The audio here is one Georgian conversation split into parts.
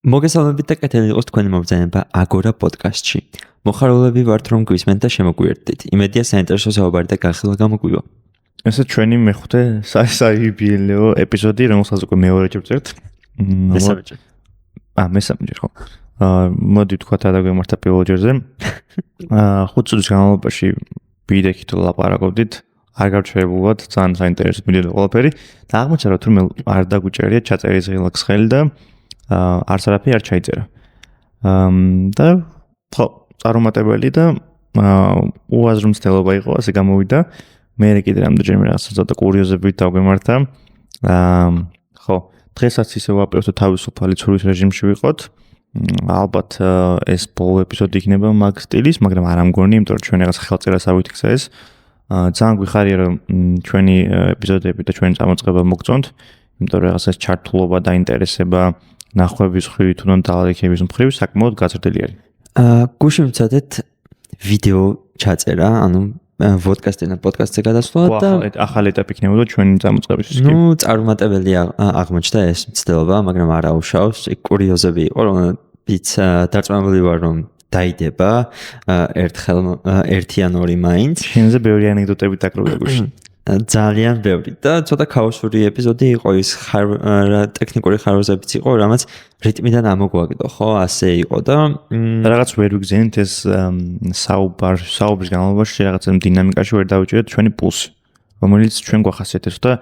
მოგესალმებით და კეთილი იყოს თქვენი მობრძანება აგორა პოდკასტში. მოხარულები ვართ რომ გვისმენთ და შემოგვიერთდით. იმედია საინტერესო საუბარი და განხილვა გამოგვივა. ეს ჩვენი მეხუთე საიუბილეო ეპიზოდი, რომელსაც უკვე მეორეჯერ ვწერთ. მესამეჯერ. მესამეჯერ ხო. მოდი ვთქვათ დაგვემართა პირველ ჯერზე. 5 წუთის განმავლობაში ვიდექით ლაპარაკობდით. არ გავჩერებულად, ძალიან საინტერესო მიდიოდა ყველაფერი და აღმოჩნდა რომ თურმე არ დაგვიჭერია ჩაწერის ღილაკს ხელი და არც არაფერი არ ჩაიწერა. და ხო, წარუმატებელი და უაზრო მცდელობა იყო, ასე გამოვიდა. მე კიდე რამდენჯერმე რაღაცა ცოტა კურიოზებით დაგვემართა. ხო, დღესაც ისე ვაპირებთ თავისუფალი ცურვის რეჟიმში ვიყოთ. ალბათ ეს ბოლო ეპიზოდი იქნება მაგ სტილის, მაგრამ არ ამგონი, იმიტომ რომ ჩვენ რაღაც ხელწერას ავითიქცა ეს. ძალიან გვიხარია რომ ჩვენი ეპიზოდები და ჩვენი წამოწყება მოგწონთ, იმიტომ რომ რაღაცა ჩართულობა და ინტერესება ნახვების მხრივ თუნდაც დალექების მხრივ საკმაოდ გაზრდილი არის. გუშინცადეთ ვიდეო ჩაწერა, ანუ პოდკასტზე გადასვლა და ახალი ეტაპი იქნებოდა ჩვენი წამოწყებისთვის. წარუმატებელია აღმოჩნდა ეს მცდელობა, მაგრამ არ აუშავს. კურიოზები იყო, რომლებიც დარწმუნებული ვარ რომ დაიდება ერთხელ ერთი ან ორი მაინც. შენზე ბევრი ანეკდოტები დაკროვდა გუშინ. ძალიან ბევრი და ცოტა ქაოსური ეპიზოდი იყო ის ტექნიკური ხარვეზებიც იყო, რამაც რიტმიდან ამოგვაგდო, ხო, ასე იყო და რაღაც ვერ ვიგზენით ეს საუბრის განმავლობაში რაღაცა დინამიკაში ვერ დავიჭერეთ ჩვენი პულსი, რომელიც ჩვენ გვახასიათებს და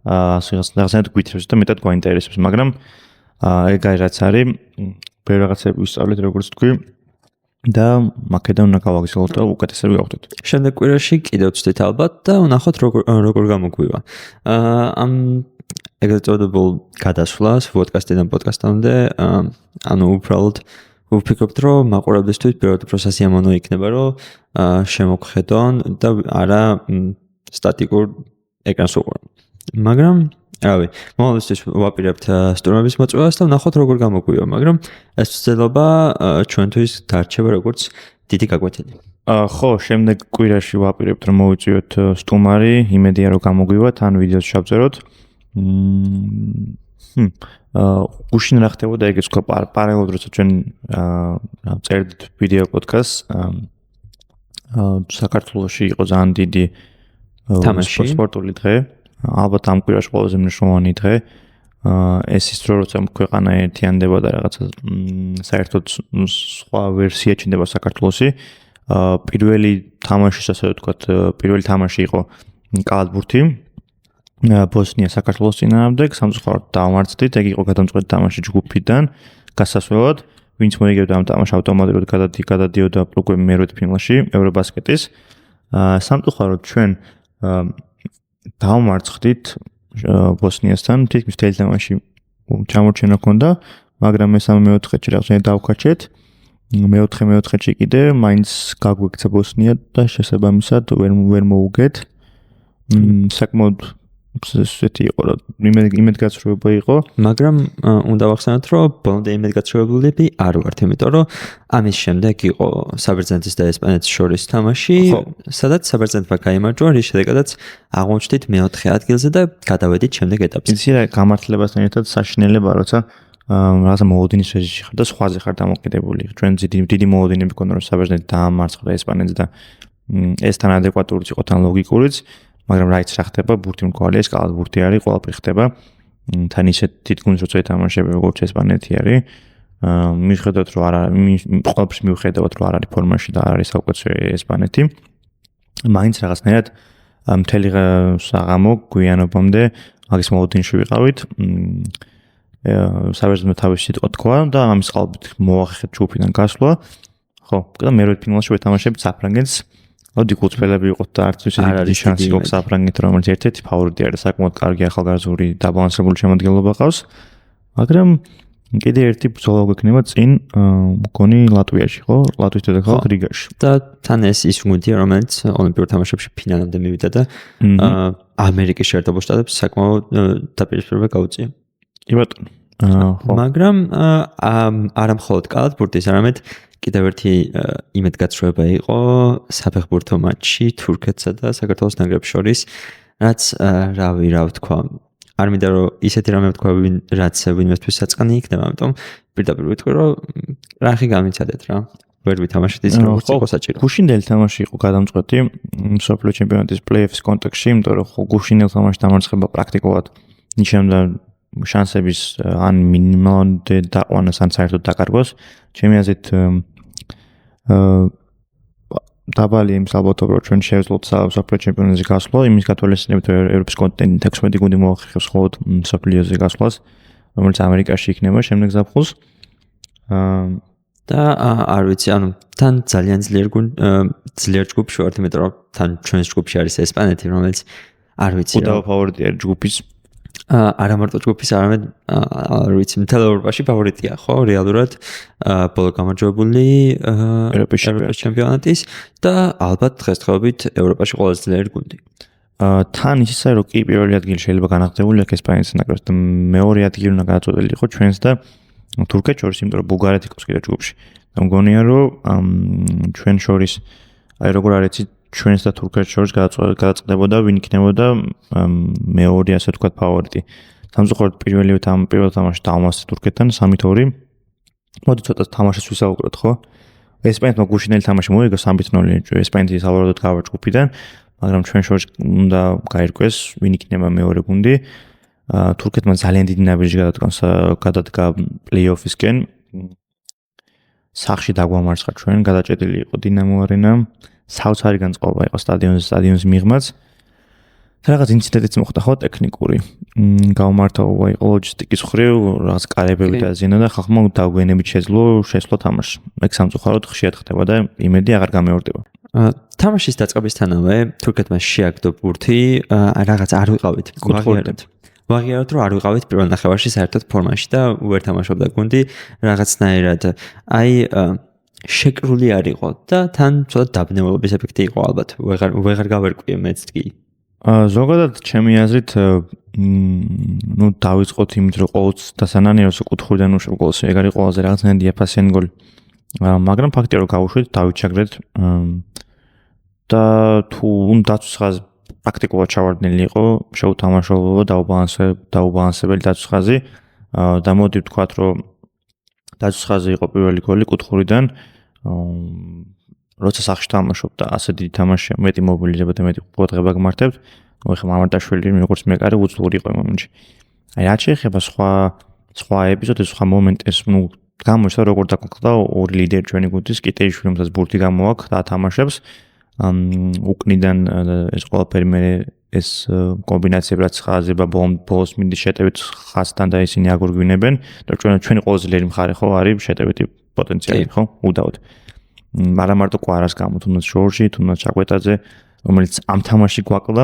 რაღაცნაირად გვითხრებს და მეტად გვაინტერესებს, მაგრამ ეგ რაც არის, ბევრი რაღაცები ვისწავლეთ, როგორც თქვი. და მაკედონ უნდა გავაგზავნოთ და უკეთესად ვიავხდეთ. შემდეგ კვირაში კიდევ ვცდით ალბათ და ვნახოთ როგორ გამოგვივა. ამ ეგრეთ წოდებულ გადასვლას პოდკასტიდან პოდკასტამდე, ანუ უბრალოდ ვფიქრობთ, რომ მაყურებლისთვის პირველად უფრო სასიამოვნო იქნება, რომ შემოგხედონ და არა სტატიკურ ეკრანს უყურონ. მაგრამ რავი, მომავალისთვის ვაპირებთ სტუმრების მოწვევას და ვნახოთ როგორ გამოგვივა, მაგრამ ეს ცდელობა ჩვენთვის დარჩება როგორც დიდი გაკვეთილი. ხო, შემდეგ კვირაში ვაპირებთ რომ მოვიწვიოთ სტუმარი, იმედია რომ გამოგვივა, თან ვიდეოს შევწეროთ. გუშინ რა ხდებოდა ეგეც ხო პარალელურად როცა ჩვენ წერდით ვიდეო პოდკასტს, საქართველოში იყო ძალიან დიდი სპორტული დღე. ალბათ ამ კვირაში ყველაზე მნიშვნელოვანი დღე. ეს ის დრო როცა ქვეყანა ერთიანდება და რაღაცა საერთოდ სხვა ვერსია ჩნდება საქართველოსი. პირველი თამაშის ასე ვთქვათ, პირველი თამაში იყო კალათბურთი. ბოსნია საქართველოს წინააღმდეგ სამწუხაროდ დავამარცხდით. ეგ იყო გადამწყვეტი თამაში ჯგუფიდან გასასვლელად. ვინც მოიგებდა ამ თამაშს ავტომატურად გადადიოდა უკვე მერვედ ფინალში ევრობასკეტის. სამწუხაროდ ჩვენ დავამარცხდით ბოსნიასთან, თითქმის მთელი თამაში ჩამორჩენა ჰქონდა, მაგრამ მესამე-მეოთხეში რაღაცნაირად დავქაჩეთ. მეოთხეში კიდე მაინც გაგვექცა ბოსნია და შესაბამისად ვერ მოუგეთ. საკმაოდ ესეთი იყო, რომ იმედგაცრუება იყო, მაგრამ უნდა ვახსენოთ, რომ ბოლომდე იმედგაცრუებულები არ ვართ, იმიტომ რომ ამის შემდეგ იყო საბერძნეთის და ესპანეთის შორის თამაში, სადაც საბერძნეთმა გაიმარჯვა, რის შედეგადაც აღმოჩნდით მეოთხე ადგილზე და გადავედით შემდეგ ეტაპზე. იცი რა გამართლებასთან ერთად საშინელება, როცა რაღაცა მოლოდინის რეჟიმში ხარ და სხვაზე ხარ დამოკიდებული. ჩვენ დიდი მოლოდინები გქონდა, რომ საბერძნეთი დაამარცხა ესპანეთს და ეს თან ადეკვატურიც იყო, თან ლოგიკურიც. მაგრამ რაიც რა ხდება, ბურთი მქონია, ეს კალათბურთი არის, ყველაფერი ხდება. თან ისეთ თითქმის როცა ეთამაშები როგორც ესპანეთი არის. მიხედავთ რომ არ არის, ყველაფერს მიუხედავად რომ არ არის ფორმაში და არ არის საუკეთესო ესპანეთი. მაინც რაღაცნაირად მთელი საღამო გვიანობამდე მაგის მოლოდინში ვიყავით. საბერძნეთმა თავისი სიტყვა თქვა და ამის ყალბით მოახერხეთ ჯგუფიდან გასვლა. ხო, და მერვე ფინალში ვეთამაშებთ საფრანგეთს. ოდი გულწრფელები იყოთ და არც ისეთი დიდი შანსი გვაქვს საფრანგეთთან, რომელიც ერთ-ერთი ფავორიტი არის, საკმაოდ კარგი ახალგაზრდული დაბალანსებული შემადგენლობა ყავს. მაგრამ კიდე ერთი ბრძოლა გვექნება წინ, მგონი ლატვიაში, ხო? ლატვის დედაქალაქ რიგაში. და თან ეს ის გუნდია, რომელიც ოლიმპიურ თამაშებში ფინალამდე მივიდა და ამერიკის შეერთებულ შტატებს საკმაოდ დაპირისპირება გაუწია. კი ბატონო. ხო. მაგრამ არა მხოლოდ კალათბურთის, არამედ კიდევ ერთი იმედგაცრუება იყო საფეხბურთო მატჩი თურქეთსა და საქართველოს ნაკრებს შორის, რაც რა ვთქვა, არ მინდა რომ ისეთი რამე ვთქვა, რაც ვინმესთვის საწყანი იქნება, ამიტომ პირდაპირ ვიტყვი, რომ რახი გამიცადეთ რა. ვერ ვითამაშეთ ის როგორც იყო საჭირო. გუშინდელი თამაში იყო გადამწყვეტი მსოფლიო ჩემპიონატის პლეი-ოფის კონტექსტში, იმიტომ რომ ხო გუშინდელ თამაშში დამარცხება პრაქტიკულად ნიშნავდა შანსების ან მინიმალამდე დაყვანას ან საერთოდ დაკარგვას. ჩემი აზრით დაბალი იმის ალბათობა რომ ჩვენ შევძლოთ მსოფლიო ჩემპიონატზე გასვლა, იმის გათვალისწინებით ევროპის კონტინენტ 16 გუნდი მოახერხებს მხოლოდ მსოფლიოზე გასვლას, რომელიც ამერიკაში იქნება შემდეგ ზაფხულს. და არ ვიცი, ანუ თან ძალიან ძლიერ ჯგუფში ვართ, იმიტომ რომ თან ჩვენს ჯგუფში არის ესპანეთი, რომელიც არ ვიცი რა. უდავო ფავორიტი არის ჯგუფის. არა მარტო ჯგუფის, არამედ არ ვიცი, მთელ ევროპაში ფავორიტია, ხო, რეალურად ბოლო გამარჯვებული ევროპის ჩემპიონატის და ალბათ დღესდღეობით ევროპაში ყველაზე ძლიერი გუნდი. თან ისე რომ კი პირველი ადგილი შეიძლება განაღწევული აქვს ესპანეთის ნაკრებს და მეორე ადგილი უნდა გადაწყვეტილიყო ჩვენს და თურქეთს შორის, იმიტომ რომ ბულგარეთი ყავს კიდევ ჯგუფში. და მგონია რომ ჩვენ შორის აი როგორ არის ჩვენს და თურქეთს შორის გადაწყდებოდა ვინ იქნებოდა მეორე ასე ვთქვათ ფავორიტი. სამწუხაროდ პირველ თამაშში დავმასწრე თურქეთთან 3-2. მოდი ცოტა თამაშის ვისაუბროთ, ხო? ესპანეთმა გუშინდელი თამაში მოიგო 3-0 ესპანეთი სავარაუდოდ გავა ჯგუფიდან, მაგრამ ჩვენ შორის უნდა გაირკვეს ვინ იქნება მეორე გუნდი. თურქეთმა ძალიან დიდი ნაბიჯი გადადგა პლეი-ოფისკენ. სახში დაგვამარცხა ჩვენ, გადაჭედილი იყო დინამო არენა. საოცარი განწყობა იყო სტადიონის მიღმაც. რაღაც ინციდენტიც მოხდა ხო ტექნიკური. გაუმართა იყო ლოჯისტიკის მხრივ, რაღაც კარებები დაზიანა და ხალხმა დაგვიანებით შეძლო თამაში. ეგ სამწუხაროდ ხშირად ხდება და იმედი აღარ გამეორდება. თამაშის დაწყებისთანავე თურქეთმა შეაგდო ბურთი, რაღაც არ ვიყავით. ვაღიარებთ რომ არ ვიყავით პირველ ნახევარში საერთოდ ფორმაში და ვერ თამაშობდა გუნდი რაღაცნაირად. აი შეკრული არ იყო და თან ცოტა დაბნეულობის ეფექტი იყო ალბათ. ვეღარ გავერკვიე მეც კი. ზოგადად ჩემი აზრით დავიწყოთ იმით რომ ყოველთვის დასანანიეროს კუთხურიდან უშვებ გოლს. ეგ არის ყველაზე რაღაცნაირად იაფასიანი გოლი. მაგრამ ფაქტია რომ გავუშვით, დავიჩაგრეთ და თუ დაცვის ხაზი პრაქტიკულად ჩავარდნილი იყო, შეუთამაშებლობა დაუბალანსებელი დაცვის ხაზი და მოდი ვთქვათ რომ დაცვის ხაზი იყო პირველი გოლი კუთხურიდან. როცა სახში თამაშობ და ასე დიდი თამაშია, მეტი მობილიზება და მეტი ყურადღება გმართებთ, ხა მამარდაშვილი როგორც მეკარე უძლური იყო მომენტში. აი რაც შეეხება სხვა ეპიზოდებს, სხვა მომენტებს, გამოჩნდა როგორ დაგვაკლდა ორი ლიდერი ჩვენი გუნდის, კიტეიშვილი, რომელსაც ბურთი გამოაქვს და ათამაშებს. უკნიდან ეს ყველაფერი მე ეს კომბინაციები რაც ხაზება ბოლოს მინდის შეტევით ხაზთან და ისინი აგორგვინებენ და ჩვენი ყველაზე ძლიერი მხარე ხო არის შეტევითი პოტენციალი ხო უდავოდ. არა მარტო კვარას გამო, თუნდაც შორში, თუნდაც ჩაკვეტაძე, რომელიც ამ თამაში გვაკლდა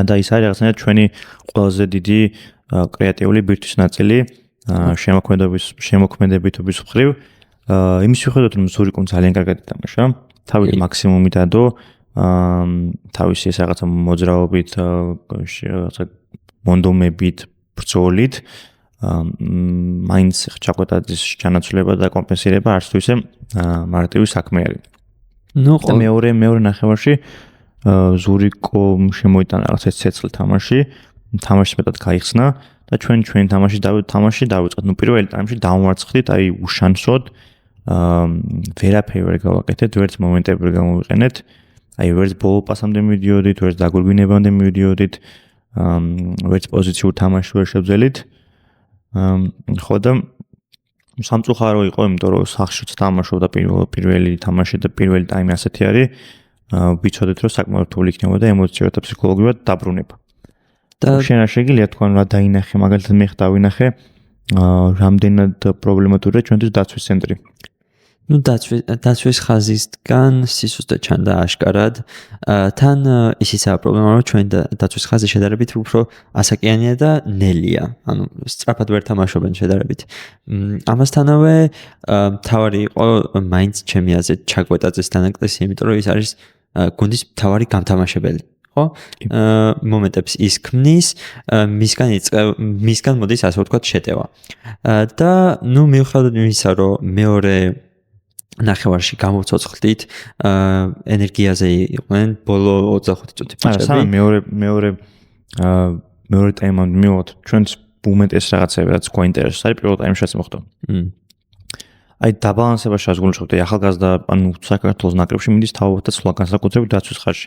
და ის არის რაღაცნაირად ჩვენი ყველაზე დიდი კრეატიული ბირთვის ნაწილი შემოქმედებითობის მხრივ. იმის მიხედვით რომ ზურიკომ ძალიან კარგად ითამაშა. თავის მაქსიმუმი დადო, თავისი ეს რაღაცა მოძრაობით, რაღაცა მონდომებით, ბრძოლით, მაინც ჩაკვეტაძის ჩანაცვლება და კომპენსირება არც თუ ისე მარტივი საქმე არის. და მეორე ნახევარში ზურიკომ შემოიტანა რაღაცა ცეცხლი თამაშის მეტად გაიხსნა და ჩვენ თამაში დავიწყეთ. პირველი ტაიმში დავმარცხდით, აი უშანსოდ ვერაფერი ვერ გავაკეთეთ, ვერც მომენტები ვერ გამოვიყენეთ. აი ვერც ბოლო პასამდე მივიდიოდით, ვერც დაგვირგვინებამდე მივიდიოდით, ვერც პოზიციურ თამაშს ვერ შევძელით. ხო და სამწუხარო იყო, იმიტომ რომ სახშიც თამაშობდა პირველი თამაში და პირველი ტაიმი ასეთი არის. ვიცოდეთ რომ საკმაოდ რთული იქნება და ემოციურად და ფსიქოლოგიურად დაბრუნება. და შენ არ შეგიძლია თქვენ რა დაინახე, მაგალითად მე დავინახე რამდენად პრობლემატურია ჩვენთვის დაცვის ცენტრი. დაცვის ხაზისგან სისუსტე ჩანდა აშკარად. თან ისიცაა პრობლემა, რომ ჩვენ დაცვის ხაზი შედარებით უფრო ასაკიანია და ნელია. ანუ სწრაფად ვერ თამაშობენ შედარებით. ამასთანავე მთავარი იყო მაინც ჩემი აზრით ჩაკვეტაძეს დანაკლისი, იმიტომ რომ ის არის გუნდის მთავარი გამთამაშებელი. ხო? მომენტებს ის ქმნის, მისგან მოდის ასე ვთქვათ შეტევა. და ნუ მიუხედავად იმისა, რომ მეორე ნახევარში გამოვცოცხლდით, ენერგიაზე იყვნენ ბოლო 25 წუთი ბიჭები. არა, მეორე ტაიმამდე მივიღოთ ჩვენს უმეტეს რაღაცები, რაც გვაინტერესებს, არის პირველ ტაიმში რაც მოხდა. აი დაბალანსება შეზღუდული ახალგაზრდა, ანუ საქართველოს ნაკრებში მიდის თავობათა ცვლა განსაკუთრებით დაცვის ხარჯი.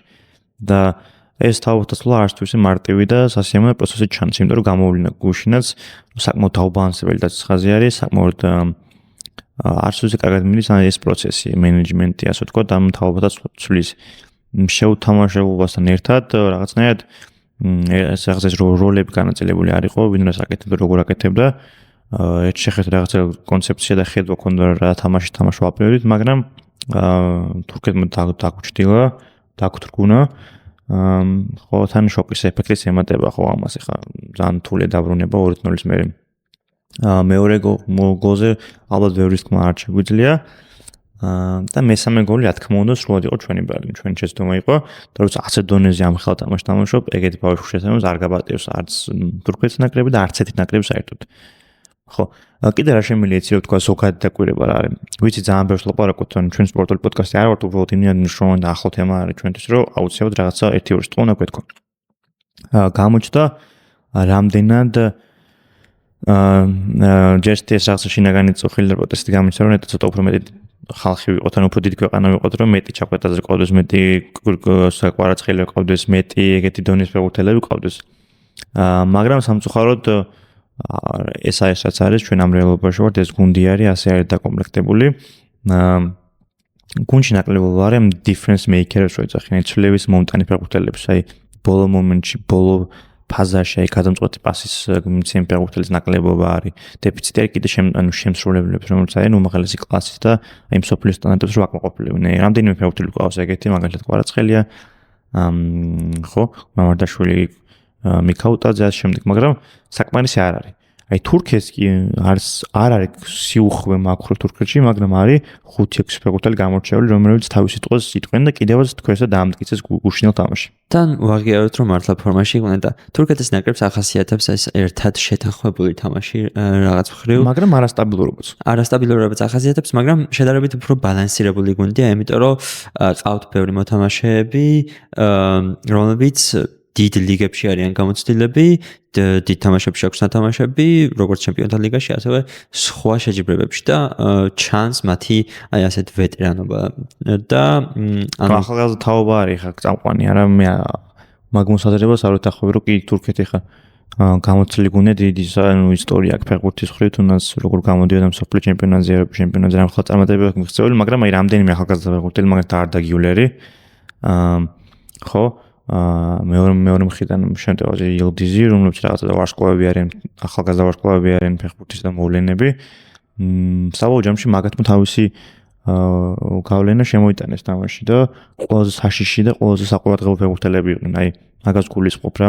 და ეს თავობათა ცვლა არცთვისი მარტივი და სასიამოვნო პროცესი ჩანს, იმიტომ რომ გამოვლენა გუშინაც საკმაოდ დაუბალანსებელი დაცვის ხაზი არის, საკმაოდ არცთვისი კარგად მიდის ეს პროცესი, მენეჯმენტი, ასე ვთქვათ, ამ თავობათა ცვლის შეუთამაშებასთან ერთად რაღაცნაირად ეს რაღაცის როლები განაწილებული არ იყო, ვინ რას აკეთებდა, როგორ აკეთებდა. ერთ შეხედვით რაღაცა კონცეფცია და ხედვა ქონდა რა თამაში ვაპირებდით, მაგრამ თურქეთმა დაგვრჩილა, ხო თან შოკის ეფექტის ემატება ხო ამას ხა ძალიან რთული დაბრუნება 2-0-ის მერე. მეორე გოლზე ალბათ ბევრი თქმა არ შეგვიძლია. და მესამე გოლი რა თქმა უნდა სრულად იყო ჩვენი ბარგი, ჩვენი შეცდომა იყო, და როცა ასე დონეზე ამ ხელთ თამაშს თამაშობ, ეგეთი ბავშვი შესაძლოა არ გაბატევს არც თურქეთის ნაკრები და არც ერთი ნაკრები საერთოდ. ხო, კიდე რა შემიძლია იცი რომ თქვა ზოგადი დაკვირება რა არის. ვიცი ძალიან ბევრს ლაპარაკობთ, ან ჩვენ სპორტული პოდკასტი არ ვართ, უბრალოდ იმიანი მნიშვნელოვანი და ახლო თემა არის ჩვენთვის, რომ აუცილებლად რაღაცა 1-2 სტო უნდა გვეთქვა. გამოჩნდა რამდენად ჯერში ეს რაღაცა შინაგანი წუხილი და პროტესტი გამოჩნდა, რომ ცოტა უფრო მეტი ხალხი ვიყოთ, ან უფრო დიდი ქვეყანა ვიყოთ, რომ მეტი ჩაკვეტაზე ყავდეს, მეტი კვარაცხელი ყავდეს, მეტი ეგეთი დონის ფეხბურთელები ყავდეს. მაგრამ სამწუხაროდ ეს ასაც არის ჩვენ ამ რეალობაში ვართ, ეს გუნდი არის, ასე არის დაკომპლექტებული. გუნდში ნაკლებობა არის ამ difference maker-ებს როეძახიან, ცვლილების მომტანი ფეხბურთელებს, აი ბოლო მომენტში, ბოლო ფაზაში, აი გადამწყვეტი პასის მიცემი ფეხბურთელის ნაკლებობა არის. დეფიციტი არის კიდე შემსრულებლებს, რომელიც არის უმაღლესი კლასის და აი მსოფლიო სტანდარტებს რო აკმაყოფილებენ. რამდენიმე ფეხბურთელი ყავს ეგეთი, მაგალითად კვარაცხელია, ხო, მამარდაშვილი, მიქაუტაძე ამ შემდეგ, მაგრამ საკმარისი არ არის. აი თურქეთს კი არ არის სიუხვე მაქრო თურქეთში, მაგრამ არის 5-6 ფეხბურთელი გამორჩეული, რომლებიც თავის სიტყვას იტყვენ და კიდევაც თქვენს და დაამტკიცეს გუშინელ თამაში. თან ვაღიაროთ რომ მართლა ფორმაში იყვნენ და თურქეთის ნაკრებს ახასიათებს ეს ერთად შეთანხმებული თამაში რაღაც მხრივ, მაგრამ არასტაბილურობაც. არასტაბილურობაც ახასიათებს, მაგრამ შედარებით უფრო ბალანსირებული გუნდია, იმიტომ რომ ყავთ ბევრი მოთამაშეები, რომლებიც დიდ ლიგებში არიან გამოცდილები, დიდ თამაშებში აქვს ნათამაშები, როგორც ჩემპიონთა ლიგაში, ასევე სხვა შეჯიბრებებში და ჩანს მათი აი ასეთ ვეტერანობა და ანუ ახალგაზრდა თაობა არის ხა წამყვანი, არა მე მაგ მოსაზრებას არ ვეთანხმები, რომ კი თურქეთი ხა გამოცდილი გუნდი დიდი ისტორია აქვს ფეხბურთის მხრივ, თუნდაც როგორ გამოდიოდა მსოფლიო ჩემპიონატზე, ევროპის ჩემპიონატზე, რა მხოლოდ წარმატებები აქვს მიღწეული, მაგრამ აი რამდენიმე ახალგაზრდა ფეხბურთელი, მაგალითად არდა გიულერი, ხო მეორე მხრიდან შემტევაზე ილდიზი, რომლებიც რაღაცა ვარსკვლავები არიან, ახალგაზრდა ვარსკვლავები არიან ფეხბურთის და მოვლენები. საბოლოო ჯამში მაგათმა თავისი გავლენა შემოიტანეს თამაში და ყველაზე საშიში და ყველაზე საყურადღებო ფეხბურთელები იყვნენ. აი, მაგას გულისხმობ რა.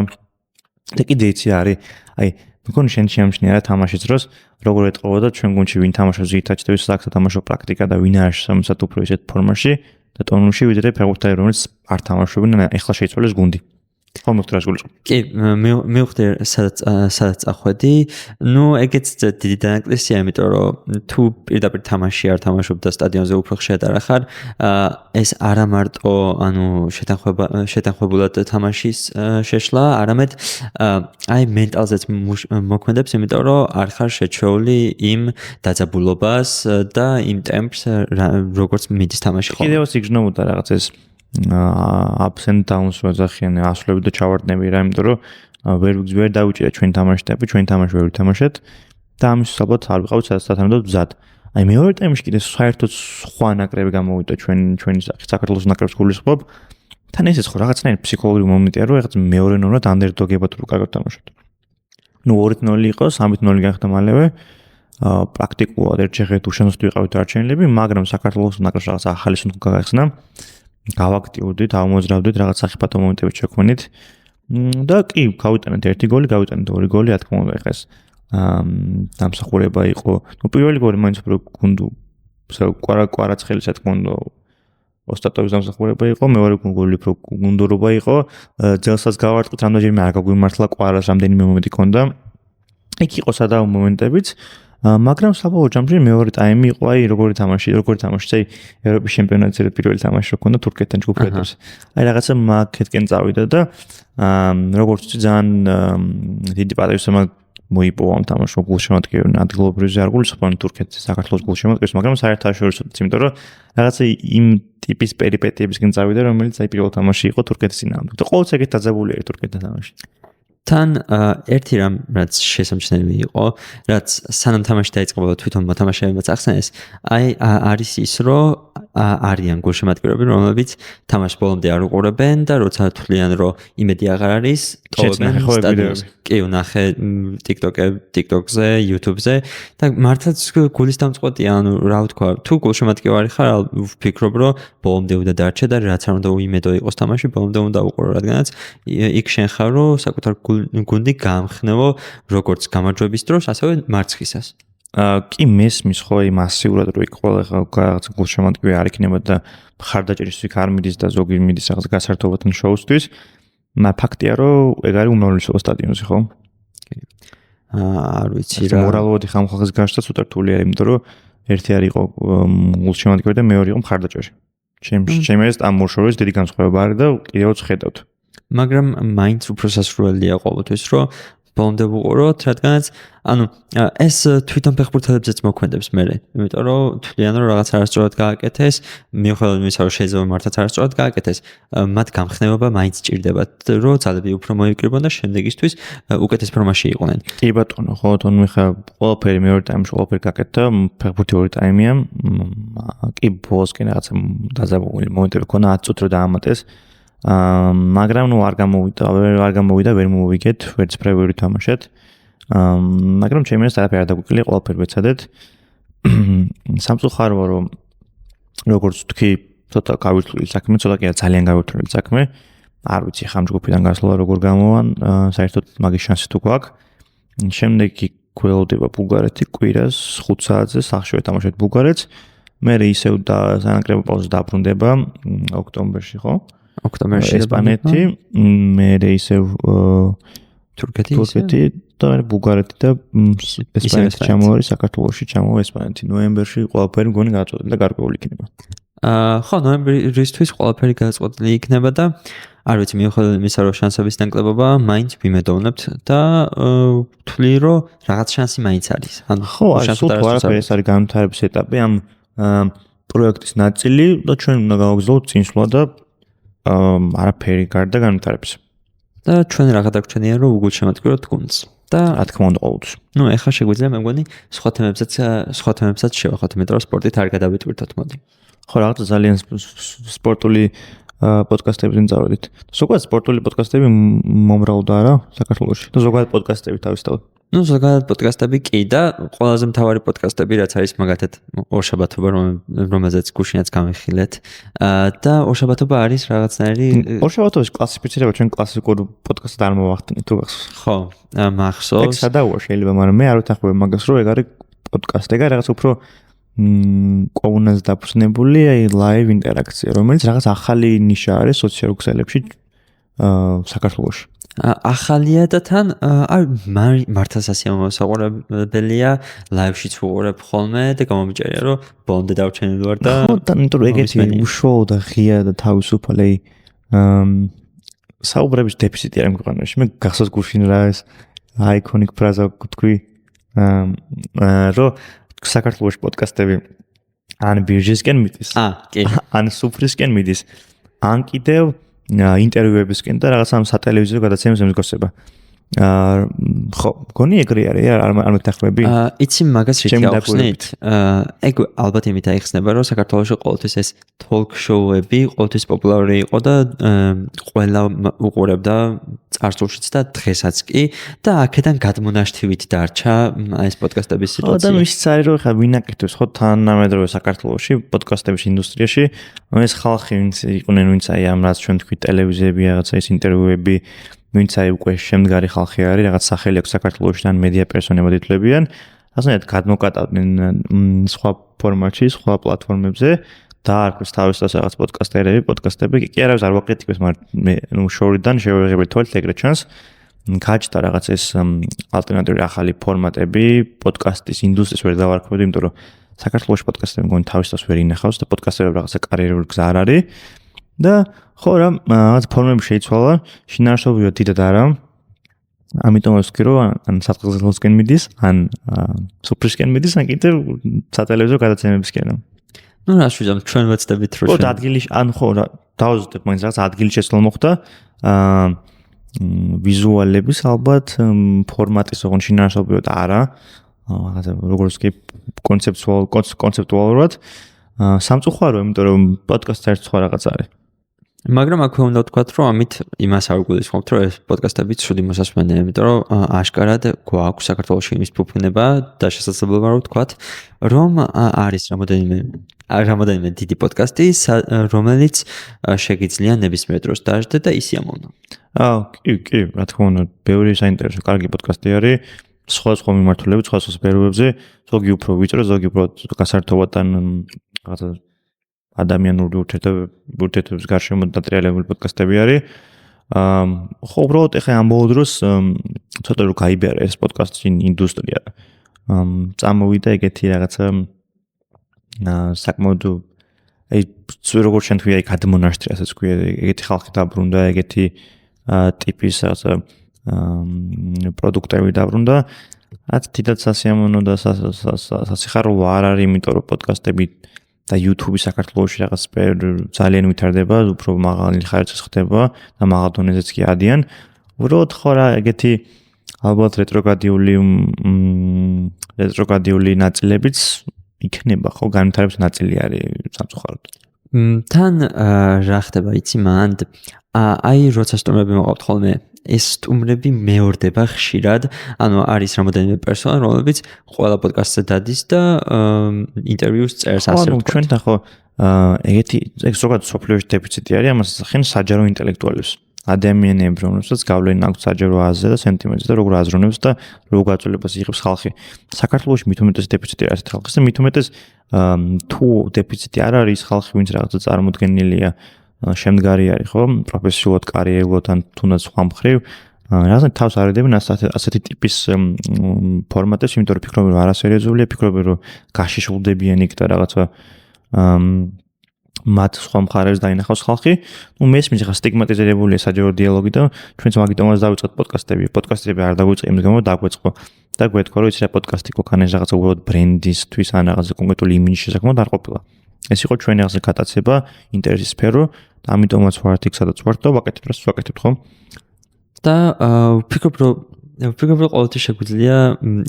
და კიდე იცი არის, აი, მგონი შენ შეამჩნია რა თამაშის დროს, როგორ ეტყობა და ჩვენ გუნდში ვინ თამაშობს ზითაც და ვის აქ თამაშო პრაქტიკა და ვინ არის სამსად უფრო ისეთ ფორმაში. და ტონუსში ვიდრე ფეხბურთელი რომელიც არ თამაშობენ, ახლა შეიცვალეს გუნდი. ხომ მოხდრას გულისხმობ. კი, მივხვდი სადაც წახვედი. ნუ ეგეც დიდი დანაკლისია, იმიტომ რომ თუ პირდაპირ თამაში არ თამაშობ და სტადიონზე უფრო ხშირად არ ახარ, ეს არა მარტო, ანუ შეთანხმებულად თამაშის შეშლა, არამედ აი მენტალზეც მოქმედებს, იმიტომ რომ არ ხარ შეჩვეული იმ დაძაბულობას და იმ ტემპს, როგორც მიდის თამაში ხოლმე. კიდევაც იგრძნობოდა რაღაც ეს ups and downs ვაძახიან ასვლები და ჩავარდნები რა, იმიტომ რომ ვერ დავიჭირა ჩვენ თამაშები, ჩვენ თამაში ვერ ვთამაშეთ და ამის ალბათ არ ვიყავით სათანადოდ მზად. აი მეორე ტაიმში კიდე საერთოდ სხვა ნაკრები გამოვიდა ჩვენი საქართველოს ნაკრებს გულისხმობ. თან ესეც ხო რაღაცნაირ ფსიქოლოგიური მომენტია, რომ რაღაც მეორე ნორმად ანდერდოგება თუ კარგად თამაშობთ. ნუ 2-0 იყო, 3-0 გახდა მალევე. პრაქტიკულად ერთ შეხედვით უშანოსთ ვიყავით არჩევნები, მაგრამ საქართველოს ნაკრებს რაღაც ახალი სუნთქვა გაგახსნა. გავაქტიურდით, ავმოძრავდით, რაღაც სახიფათო მომენტები შექმნით. და კი, გავიტანეთ 1 გოლი, გავიტანეთ 2 გოლი, რა თქმა უნდა, ეხლა ეს დამსახურება იყო. ნუ პირველი გოლი მაინც უფრო გუნდუ კვარაცხელის, რა თქმა უნდა, ოსტატობის დამსახურება იყო, მეორე გუნდური უფრო გუნდურობა იყო, ძელსაც გავარტყით, რამდენჯერმე არ გაგვიმართლა კვარას, რამდენიმე მომენტი ქონდა. იქ იყო სადავო მომენტებიც, მაგრამ საბოლოო ჯამში მეორე ტაიმი იყო, აი როგორი თამაში, აი ევროპის ჩემპიონატზე პირველი თამაში რო ქონდა თურქეთთან ჯგუფეთებს. აი რაღაცა მაგეთკენ წავიდა და როგორც ვთქვი, ძალიან დიდი პატივისცემა მოიპოვა ამ თამაშს გულშემატკივარი ადგილობრივი ზარგულისხმობანი თურქეთს საქართველოს გულშემატკივარს, მაგრამ საერთაშორისოც, იმიტომ რომ რაღაცა იმ ტიპის პერიპეტიებისგან წავიდა, რომელიც აი პირველ თამაში იყო თურქეთის წინააღმდეგ. და ყოველთვის ეგეთ დაძაბული არის თურქეთთან თამაში. თან ერთი რამ რაც შესამჩნევი იყო, რაც სანამ თამაში დაიწყებოდა თვითონ მოთამაშეებმაც ახსენეს, აი არის ის, რომ არიან გულშემატკივრები, რომლებიც თამაშს ბოლომდე არ უყურებენ და როცა თვლიან, რომ იმედი აღარ არის, ტოვებენ სტადიონს. კი, ვნახე TikTok-ზე, YouTube-ზე და მართლაც გულის დამწყვეტია, ანუ რა ვთქვა, თუ გულშემატკივარი ხარ, ვფიქრობ, რომ ბოლომდე უნდა დარჩე და რაც არ უნდა უიმედო იყოს თამაში, ბოლომდე უნდა უყურო, რადგანაც იქ შენ ხარ, რომ საკუთარ გუნდი გაამხნევო როგორც გამარჯვების დროს, ასევე მარცხისას. კი მესმის ხო აი მასიურად რო იქ ყველა რაღაც გულშემატკივარი არ იქნება და მხარდაჭერის ვიქ არ მიდის და ზოგი მიდის რაღაც გასართობათან შოუსთვის. ფაქტია რომ ეგ არის უმრავლესობა სტადიონზე ხო? არ ვიცი რა. მორალურად ხალხის გარშემო ცოტა რთული არის, იმიტომ რომ ერთი არის იყო გულშემატკივარი და მეორე იყო მხარდაჭერი. ჩემს ამ ორ შორის დიდი განსხვავება არის და კიდევაც ხედავთ. მაგრამ მაინც უფრო სასურველია ყოველთვის, რომ ბოლომდე ვუყუროთ, რადგანაც ანუ ეს თვითონ ფეხბურთელებზეც მოქმედებს მე, იმიტომ რომ თვლიან რომ რაღაც არასწორად გააკეთეს, მიუხედავად იმისა, რომ შეიძლება მართლაც არასწორად გააკეთეს, მათ გამხნევება მაინც ჭირდებათ, რომ ძალები უფრო მოიკრიბონ და შემდეგისთვის უკეთეს ფორმაში იყვნენ. კი ბატონო, ხო, თუნდაც ხა ყველაფერი მეორე ტაიმში ყველაფერი გააკეთა, ფეხბურთი ორი ტაიმია, კი ბოლოსკენ რაღაცა დაძაბული მომენტები ქონა 10 წუთი რომ დაამატეს. მაგრამ ნუ არ გამოვიდა, ვერ მოვიგეთ, ვერც პრევიუ თამაშეთ. მაგრამ ჩემი ეს არაფერი არ დაგვიკლია, ყველაფერი ვეცადეთ. სამწუხაროა, რომ როგორც თქვი, ცოტა გავირთული საქმე, ცოტა კი ძალიან გავირთული საქმე. არ ვიცი ხამ ჯგუფიდან გასვლა როგორ გამოვან, საერთოდ მაგის შანსი თუ გვაქვს. შემდეგი გველოდება ბულგარეთი კვირას 5 საათზე სახლში ვეთამაშეთ ბულგარეთს. მე ისევ და სანაკრებო პაუზა დაბრუნდება ოქტომბერში, ხო? ოქტომბერში ესპანეთი, მე ისევ თურქეთი და ბულგარეთი და ესპანეთი ჩამოვარი, საქართველოში ჩამოვა ესპანეთი. ნოემბერში ყველაფერი მგონი გადაწყვეტილი და გარკვეული იქნება. ხო, ნოემბრისთვის ყველაფერი გადაწყვეტილი იქნება და არ ვიცი, მიუხედავად იმისა, რომ შანსების დაკლებობა მაინც ვიმედოვნებთ და ვთვლი, რომ რაღაც შანსი მაინც არის. ანუ ხო, სულ არაფერი ეს არის განვითარების ეტაპი ამ პროექტის ნაწილი და ჩვენ უნდა გავაგზავნოთ წინსვლა და არაფერი გარდა განვითარების. და ჩვენ რა გადაგჩენია, რომ უგულშემატკივროთ გუნდს. და რა თქმა უნდა ყოველთვის. ნუ ეხლა შეგვიძლია მე მგონი სხვა თემებსაც შევახოთ, იმიტომ რომ სპორტით არ გადავიტვირთოთ, მოდი. ხო, რაღაცა ძალიან სპორტული პოდკასტები წავედით. ზოგადად სპორტული პოდკასტები მომრავლდა არა საქართველოში. და ზოგადად პოდკასტები თავისთავად. ნუ ზოგადად პოდკასტები კი და ყველაზე მთავარი პოდკასტები რაც არის მაგათად ორშაბათობა რომელზეც გუშინაც გამიხილეთ და ორშაბათობა არის რაღაცნაირი ორშაბათობის კლასიფიცირება ჩვენ კლასიკურ პოდკასტად არ მოვახდინეთ თუ გახსოვს. ხო, მახსოვს. ეგ სადაუა შეიძლება, მაგრამ მე არ ვეთანხმები მაგას, რომ ეგ არის პოდკასტი, ეგ არის რაღაც უფრო კომუნაზე დაფუძნებული, აი ლაივ ინტერაქცია, რომელიც რაღაც ახალი ნიშა არის სოციალურ ქსელებში საქართველოში. ახალია და თან მართლა სასიამოვნოა ლაივშიც ვუყურებ ხოლმე და გამომიჭერია რომ ბოლომდე დავჩენილი ვარ და ხო, იმიტომ რომ ეგეთი უშუალო და ღია და თავისუფალი საუბრების დეფიციტი არის ქვეყანაში. მე გახსოვს გუშინ რა ეს აიკონიკ ფრაზა თქვი რომ საქართველოს პოდკასტები ან ბირჟისკენ მიდის. კი. ან სუფრისკენ მიდის. ან კიდევ ინტერვიუებისკენ და რაღაც ამ სატელევიზიო გადაცემის ემსგავსება. ხო, გონი ეგრე არის, არ მეთანხმები? იცი მაგას რითი ავხსნით? ეგ ალბათ იმით აიხსნება, რომ საქართველოში ყოველთვის ეს talk show-ები ყოველთვის პოპულარული იყო და ყველა უყურებდა წარსულშიც და დღესაც კი და აქედან გადმონაშთივით დარჩა ეს პოდკასტების სიტუაცია. და მისიც არის რომ ხა ვინ აკეთებს ხო თანამედროვე საქართველოში პოდკასტების ინდუსტრიაში ეს ხალხი ვინც იყვნენ, ვინც აი ამ რაც ჩვენ თქვით ტელევიზიები, რაღაცა ეს ინტერვიუები ვინც აი უკვე შემდგარი ხალხი არის, რაღაც სახელი აქვს საქართველოში ან მედია პერსონებად ითვლებიან, ასეთ გადმოკატავდნენ სხვა ფორმატში, სხვა პლატფორმებზე დაარქვეს თავისთავად რაღაც პოდკასტები, კი არავის არ ვაკრიტიკებს, მაგრამ მე შორიდან შევეღებდი თვალით ეგრეთ ჩანს. გაჩნდა რაღაც ეს ალტერნატიული ახალი ფორმატები პოდკასტის ინდუსტრიის ვერ დავარქმევდი, იმიტომ რომ საქართველოში პოდკასტები მგონი თავისთავად ვერ ინახავს და პოდკასტები რაღაცა კარიერული გზა არ არის და ხო რა რაღაც ფორმები შეიცვალა, შინაარსობრივ დიდად არა. ამიტომ ვსკი რომ ან საფრთხესკენ მიდის, ან სუფრისკენ მიდის, ან კიდევ სატელევიზიო გადაცემებისკენ. ნუ რა შეიძლება ჩვენ ვეცდებით რომ ხო ადგილი ან ხო რა დავაზუსტებ მაინც რაღაც ადგილი შეცვლა მოხდა ვიზუალების ალბათ ფორმატის ოღონ შინაარსობრივად არა რაღაცა როგორც კი კონცეპტუალურად სამწუხარო იმიტომ რომ პოდკასტი ერთ სხვა რაღაც არის მაგრამ აქვე უნდა ვთქვათ რომ ამით იმას არ გულისხმობთ რომ ეს პოდკასტები ცუდი მოსასმენია იმიტომ რომ აშკარად გვაქვს საქართველოში იმის ფუფუნება და შესაძლებლობა რომ ვთქვათ რომ არის რამოდენიმე დიდი პოდკასტი რომელიც შეგიძლია ნებისმიერ დროს დაждდე და ისი ამოვნა. კი, რა თქმა უნდა, ბევრი საინტერესო კარგი პოდკასტი არის, სხვა მიმართულებით, სხვა სფეროებზე, ზოგი უფრო ვიწრო, ზოგი უფრო გასართობად ან რაღაცა ადამიანური ურთიერთობების გარშემო დატრიალებული პოდკასტები არის. ხო, უბრალოდ ეხლა ამ ბოლო დროს ცოტა რო გაიბარა ეს პოდკასტის ინდუსტრია. წამოვიდა ეგეთი რაღაცა საკმაოდ როგორც შენ თქვი, გადმონაშთრი, ასე თქვი, ეგეთი ხალხი დაბრუნდა, ეგეთი ტიპის რაღაცა პროდუქტები დაბრუნდა. რაც თითქოს სასიამოვნო და სასიხარულო არ არის, იმიტომ რომ პოდკასტები და YouTube საქართველოში რაღაც ძალიან ვითარდება, უფრო მაღალი ხარჯის ხდება და მაღალ დონეზეც კი ადიან. უბრალოდ ხო რა ეგეთი ალბათ რეტროგრადიული ნაწილებიც იქნება, ხო, განვითარების ნაწილი არის სამწუხაროდ. თან რა ხდება იცი მანდ აი როცა სტუმრები მოყავთ ხოლმე ეს სტუმრები მეორდება ხშირად ანუ არის რამოდენიმე პერსონა რომლებიც ყველა პოდკასტზე დადის და ინტერვიუს წერს ასე ვთქვათ. ჩვენთან ხო ეგეთი ეგ ზოგადად სოფლიოში დეფიციტი არის ამას ახენ საჯარო ინტელექტუალებს ადამიანები რომლებსაც გავლენა აქვს საჯარო აზრზე და სენტიმენტზე და როგორ აზროვნებს და როგორ გაწოლებას იღებს ხალხი. საქართველოში მით უმეტეს დეფიციტი არის ხალხის და მით უმეტეს თუ დეფიციტი არ არის ხალხი ვინც რაღაცა წარმოდგენილია შემდგარი არის ხო პროფესიულად კარიერულად ან თუნდაც სხვა მხრივ რაღაცა თავს არ ედებენ ასეთი ტიპის ფორმატებს იმიტომ რომ ფიქრობენ რომ არასერიოზულია ფიქრობენ რომ გაშიშვლდებიან იქ და რაღაცა მათ სხვა მხარეს დაინახავს ხალხი. ნუ მესმის ხა სტიგმატიზირებულია საჯარო დიალოგი და ჩვენც მაგიტომაც დავიწყეთ პოდკასტები არ დაგვიწყე იმის გამო დაგვეწყო და გვეთქვა რომ ის რა პოდკასტი ქოქანეს რაღაცა უბრალოდ ბრენდისთვის ან რაღაცა კონკრეტული იმიჯის შესაქმნელად არ ყოფილა. ეს იყო ჩვენი რაღაცა გატაცება ინტერესის სფერო და ამიტომაც ვართ იქ სადაც ვართ და ვაკეთებთ ხო? და ვფიქრობ რომ ყოველთვის შეგვიძლია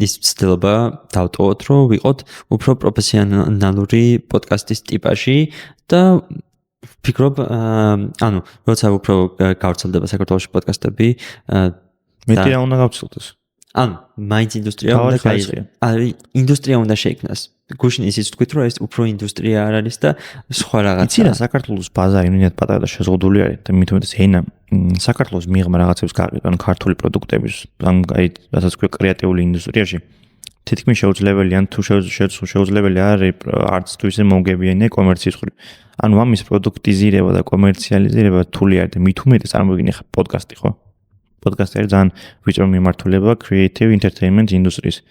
ის ცდილობა დავტოვოთ რომ ვიყოთ უფრო პროფესიონალური პოდკასტის ტიპაში და ვფიქრობ ანუ როცა უფრო გავრცელდება საქართველოში პოდკასტები მეტი რა უნდა გავცილდეს ანუ მაინც ინდუსტრია უნდა გაიყო ინდუსტრია უნდა შეიქმნას გუშინ ისიც თქვით რომ ეს უფრო ინდუსტრია არ არის და სხვა რაღაცა იცი რა საქართველოს ბაზარი ნიათ პატარა და შეზღუდული არის და მით უმეტეს ენა საქართველოს მიღმა რაღაცებს გაყიდონ ქართული პროდუქტების ან აი რასაც ქვია კრეატიული ინდუსტრიაში თითქმის შეუძლებელია ან თუ შეუძლებელი არის არც თუ ისე მომგებიანი კომერციის ხრი ანუ ამის პროდუქტიზირება და კომერციალიზირება რთული არის და მით უმეტეს წარმოგიდგინე ხა პოდკასტი ხო პოდკასტი არის ძალიან ვიწრო მიმართულება creative entertainment industries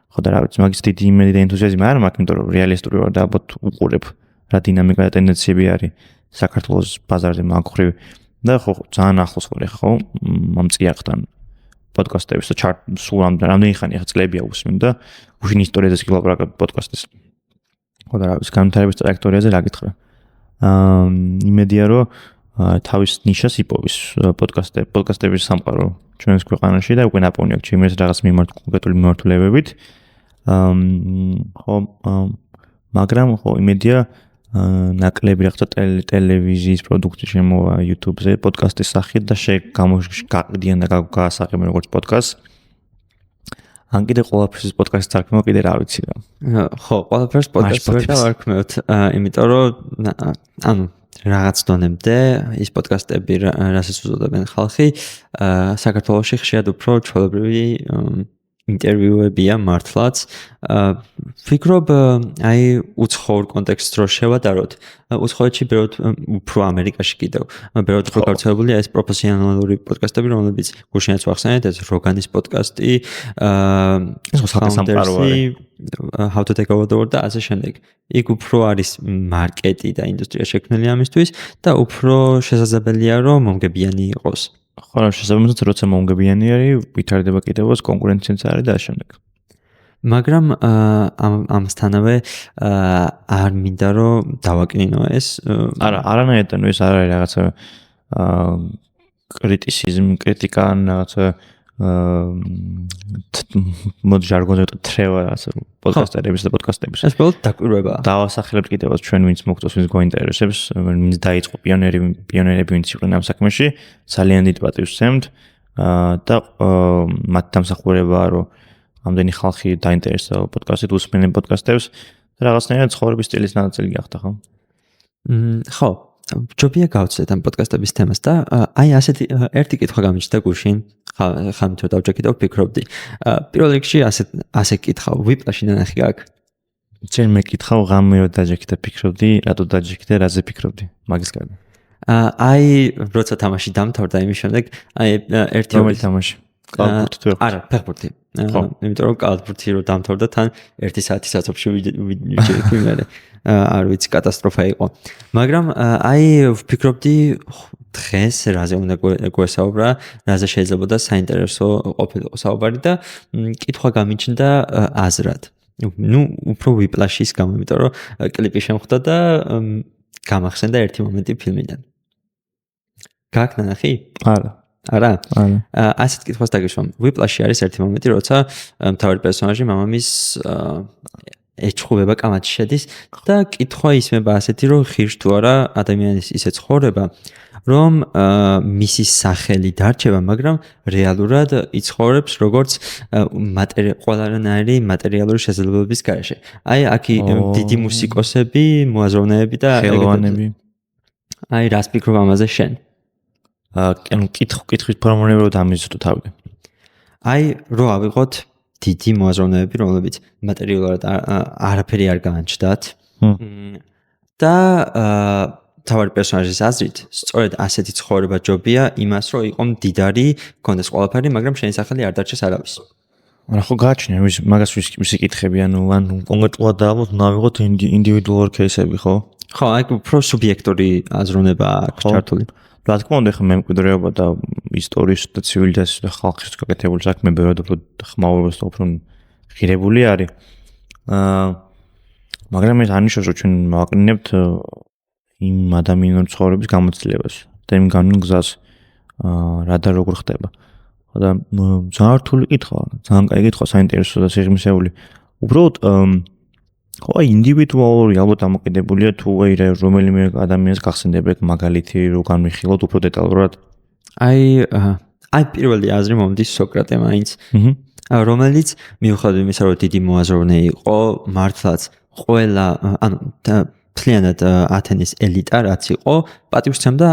ხო და რა ვიცი მაგის დიდი იმედი და ენთუზიაზმი არ მაქვს იმიტომ რომ რეალისტური ვარ და ალბათ უყურებ რა დინამიკა და ტენდენციები არის საქართველოს ბაზარზე მაგხრივ და ხო ძალიან ახლოს ვარ ხო ამ წიაღთან პოდკასტების და სულ რამდენი ხანი ახლა წლებია უსმენ და უშინ ისტორიაზეც კი ლაპარაკობ პოდკასტის ხო და რა ვიცი განვითარების ტრაექტორიაზე რა გითხრა იმედია რომ თავის ნიშას იპოვის პოდკასტების სამყარო ჩვენს ქვეყანაში და უკვე ნაპოვნი აქვს ჩემს რაღაც კონკრეტული მიმართულებებით ხო მაგრამ ხო იმედია ნაკლები რაღაცა ტელევიზიის პროდუქტი შემოვა YouTube-ზე პოდკასტის სახით და გაყიდიან და გაასაღებენ როგორც პოდკასტს ან კიდე ყველაფერს პოდკასტს თარგმნო კიდე რა ვიცი რა ხო ყველაფერს პოდკასტს ვერ დავარქმევთ იმიტომ რომ ანუ რაღაც დონემდე ის პოდკასტები რასაც უწოდებენ ხალხი საქართველოში ხშირად უფრო ჩვეულებრივი ინტერვიუებია მართლაც. ვფიქრობ, აი უცხოურ კონტექსტს რო შევადაროთ, უცხოეთში ბევრად უფრო ამერიკაში კიდევ ბევრად უფრო გავრცელებულია ეს პროფესიონალური პოდკასტები, რომლებიც გუშინაც ვახსენეთ, ეს როგანის პოდკასტი, How to Take Over the World და ასე შემდეგ. იქ უფრო არის მარკეტი და ინდუსტრია შექმნილი ამისთვის და უფრო შესაძლებელია რომ მომგებიანი იყოს. ხო, შესაბამისად, როცა მომგებიანი არის, ვითარდება კიდევაც კონკურენციაც არის და ამ შემდეგ. მაგრამ ამასთანავე არ მინდა რომ დავაკნინო ეს. არანაირად ეს არ არის რაღაცა კრიტიკა ან რაღაცა მოდ ჟარგონზე თრევა ასე პოდკასტერების და პოდკასტების. ეს բոլოდ დაკვირვებაა. დავასახელებთ კიდევაც ჩვენ ვინც მოგწონს, ვინც გვაინტერესებს, ვინც დაიწყო პიონერები ვინც იყვნენ ამ საქმეში, ძალიან დიდ პატივს ვცემთ და მათ დამსახურებაა რომ ამდენი ხალხი დაინტერესდა პოდკასტით, უსმენენ პოდკასტებს და რაღაცნაირად ცხოვრების სტილის ნაწილი გახდა, ხო? ხო, ჯობია გავცეთ ამ პოდკასტების თემას და აი ასეთი ერთი კითხვა გამიჩნდა გუშინ, ხან თუ დავჭექით და ვფიქრობდი. პირველ რიგში ასე კითხავ, ვიპლაში ნანახი გაქვს? ჩვენ მეკითხავ ღამე რო დაჭექით და ფიქრობდი, რატო დაჭექით და რაზე ფიქრობდი? მაგის გარდა. აი, როცა თამაში დამთავრდა იმის შემდეგ, აი ერთი რომელი თამაში? კალათბურთი თუ არა, ფეხბურთი. იმიტომ რომ კალათბურთი რო დამთავრდა თან 1 საათი საცობში ვიჭერდი მე. არ ვიცი, კატასტროფა იყო. მაგრამ აი ვფიქრობდი დღეს რაზე უნდა გვესაუბრა, რაზე შეიძლება საინტერესო ყოფილიყო საუბარი და კითხვა გამიჩნდა აზრად. ნუ უფრო ვიპლაშის გამო, იმიტომ რომ კლიპი შემხვდა და გამახსენდა ერთი მომენტი ფილმიდან. გაქვს ნანახი? არა. არა? ასეთ კითხვას დაგიშვამ. ვიპლაში არის ერთი მომენტი, როცა მთავარი პერსონაჟი მამამის ეჩხუბება კამათში შედის და კითხვა ისმება ასეთი, რომ ღირს თუ არა ადამიანის ისე ცხოვრება, რომ მისი სახელი დარჩება, მაგრამ რეალურად იცხოვრებს როგორც ყველანაირი მატერიალური შესაძლებლობების გარეშე. აი, აქ დიდი მუსიკოსები, მოაზროვნეები და ხელოვანები. აი, რას ფიქრობ ამაზე შენ? ანუ კითხვის ფორმულირებად ამიზრდო თავი. აი, რო ავიღოთ დიდი მოაზროვნეები, რომლებიც მატერიალურად არაფერი არ განჩდათ. და თავარი პერსონაჟის აზრით, სწორედ ასეთი ცხოვრება ჯობია იმას, რომ იყო მდიდარი, კონდეს ყველაფერი, მაგრამ შენი სახელი არ დარჩეს არავის. არა, ხო გააჩნია, მაგას ვისი კითხები, ანუ კონკრეტულად და ალბათ ნავიღოთ ინდივიდუალურ кейსები, ხო? ხო, აი უფრო სუბიექტური აზროვნება აქვს ჩართული. რა თქმა უნდა, ხა მემკვიდრეობა და ისტორიის და ცივილიზაციის და ხალხის გაკეთებული საქმე ბევრად უფრო ხმაურობს და უფრო ღირებული არის. მაგრამ ეს ანიშნავს, რომ ჩვენ მოვაკნინებთ იმ ადამიანური ცხოვრების გამოცდილებას და იმ განმგზას რა და როგორ ხდება. და ძალიან რთული კითხვა, ძალიან კაი კითხვა, საინტერესო და სიღრმისეული. უბრალოდ ხო, ინდივიდუალური ალბათ დამოკიდებულია თუ რომელიმე ადამიანს გახსენდება ეგ მაგალითი რო განვიხილოთ უფრო დეტალურად. აი პირველი აზრი მომდის სოკრატე მაინც. რომელიც მიუხედავად იმისა, რომ დიდი მოაზროვნე იყო, მართლაც ყველა ანუ მთლიანად ათენის ელიტა რაც იყო, პატივს სცემდა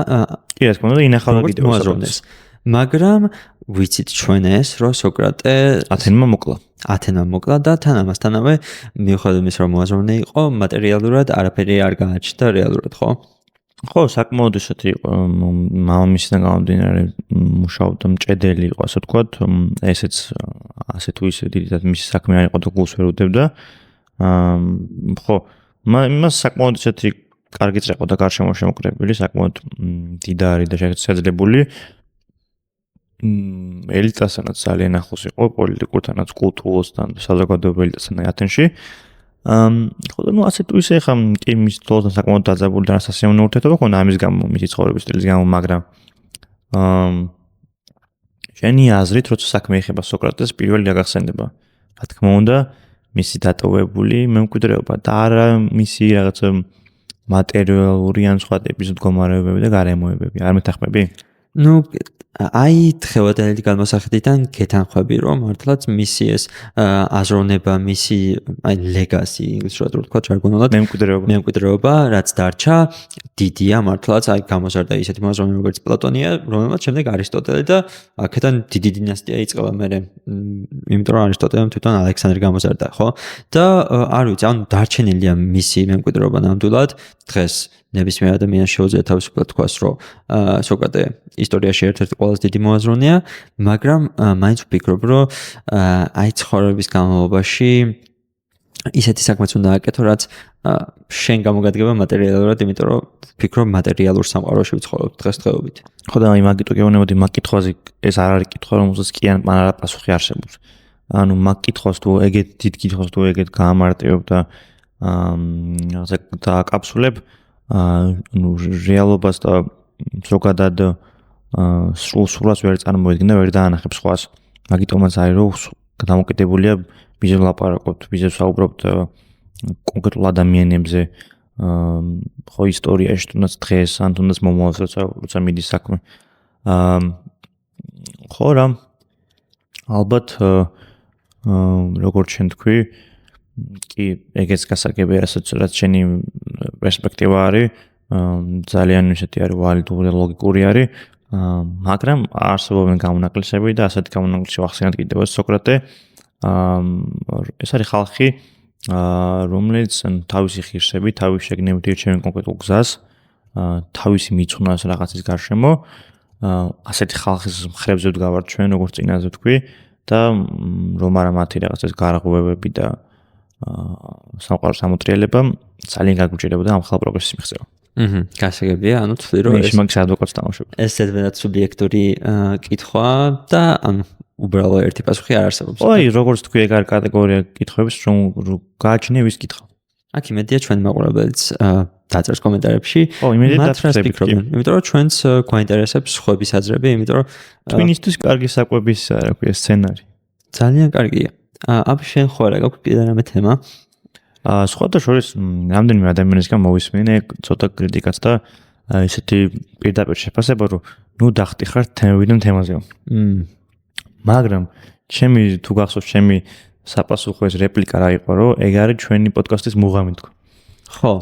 კი, რა თქმა უნდა, ინახავდა კიდევ მოაზროვნეს. მაგრამ ვიცით ჩვენ ეს, რომ სოკრატე ათენმა მოკლა. ათენმა მოკლა და თან ამასთანავე მიუხედავად იმისა, რომ მოაზროვნე იყო, მატერიალურად არაფერი არ გააჩნდა რეალურად, ხო? ხო, საკმაოდ ისეთი იყო, მამამისიდან გამომდინარე მუშაობდა მჭედელი იყო, ასე ვთქვათ, ესეც ასე თუ ისე დიდად მისი საქმე არ იყო და გულს ვერ უდევდა. ხო, იმას საკმაოდ ისეთი კარგი წრეყო და გარშემო შემოკრებილი, საკმაოდ მდიდარი და შესაძლებელი ელიტასანაც ძალიან ახლოს იყო, პოლიტიკურთანაც, კულტურასთან, საზოგადოებრივ ელიტასთან ათენში. ხო და ნუ ასე თუ ისე ხა კი მის თვალსა საკმაოდ დაძაბული და სასიამოვნო ურთიერთობა ქონდა ამის გამო, მისი ცხოვრების სტილის გამო, მაგრამ შენი აზრით, როცა საქმე ეხება სოკრატეს, პირველი რა გახსენდება? რა თქმა უნდა, მისი დატოვებული მემკვიდრეობა და არა მისი რაღაცა მატერიალური ან სხვა ტიპის მდგომარეობები და გარემოებები. არ მეთანხმები? ნუ აი დღევანდელი განმოსახედიდან გეთანხმები რომ მართლაც მისი ეს აზროვნება, მისი აი ლეგასი ინგლისურად ვთქვა ჟარგონულად მემკვიდრეობა რაც დარჩა დიდია მართლაც აი გამოზარდა ისეთი მოაზროვნე როგორც პლატონია, რომელმაც შემდეგ არისტოტელე და აქედან დიდი დინასტია იწყება მერე იმიტომ რომ არისტოტელემ თვითონ ალექსანდრე გამოზარდა, ხო? და არ ვიცი, ანუ დარჩენილია მისი მემკვიდრეობა ნამდვილად დღეს ნებისმიერ ადამიანს შეუძლია თავისუფლად თქვას, რომ სოკრატე ისტორიაში ერთ-ერთი ყველაზე დიდი მოაზროვნეა, მაგრამ მაინც ვფიქრობ, რომ აი ცხოვრების განმავლობაში ისეთი საქმეც უნდა აკეთო, რაც შენ გამოგადგება მატერიალურად, იმიტომ რომ ვფიქრობ მატერიალურ სამყაროში ვცხოვრობ დღესდღეობით. ხო და აი მაგიტო გეუბნებოდი მაგ კითხვაზე ეს არ არის კითხვა, რომელსაც კი არა პასუხი არსებობს. ანუ მაგ კითხვას თუ ეგეთ დიდ კითხვას თუ ეგეთ გაამარტივებ და აკაფსულებ ну რეალობას და ზოგადად სულს ვერ წარმოედგინე და ვერ დაანახებ სხვას. მაგიტომაც არის რომ დამოკიდებულია ვიზე ვლაპარაკობთ, ვიზე ვსაუბრობთ კონკრეტულ ადამიანებზე, ხო ისტორიაში თუნდაც დღეს, ან თუნდაც მომავალს როცა მიდის საქმე. ხო რა ალბათ როგორც შენ თქვი კი ეგეც გასაგებია რაც შენი პერსპექტივა არის ძალიან ისეთი არის ვალიდური და ლოგიკური არის მაგრამ არსებობენ გამონაკლისები და ასეთი გამონაკლისი ახსენეთ კიდევ სოკრატე ეს არის ხალხი რომელიც თავისი ღირსებით თავისი შეგნებით ირჩევენ კონკრეტულ გზას თავისი მიწუნას რაღაცის გარშემო ასეთი ხალხის მხრებზე ვდგავართ ჩვენ როგორც წინაზე თქვი და რომ არა მათი რაღაცას გარღვევები და სამყაროს ამოტრიალება ძალიან გაგუჭირებოდა ამ ხალხ პროგრესის მიღწევა. გასაგებია, ანუ თვლი რომ ეს მაგის ადვოკატს თამაშობ. ეს ზედმეტად სუბიექტური კითხვა და ანუ უბრალოდ ერთი პასუხი არ არსებობს. ой, როგორც თქვი, ეგ არის კატეგორია კითხვების, რომ გააჩნია ვის კითხვა. აქ იმედია ჩვენ მაყურებელიც დაწერს კომენტარებში. იმედია დაწესებთ. იმიტომ რომ ჩვენც გვაინტერესებს სხვების აზრები, იმიტომ რომ twinისთვის კარგი საკვების რა ქვია სცენარი. ძალიან კარგია. აბა შენ ხო არა გაქვს კიდე რამე თემა? სხვათა შორის რამდენიმე ადამიანისგან მოვისმინე ცოტა კრიტიკაც და ესეთი პირდაპირ შეფასება რომ ნუ დახტიხარ თემებიდან თემაზეო. მაგრამ ჩემი თუ გახსოვს ჩემი საპასუხო ეს რეპლიკა რა იყო რომ ეგ არის ჩვენი პოდკასტის მუღამი თქო. ხო.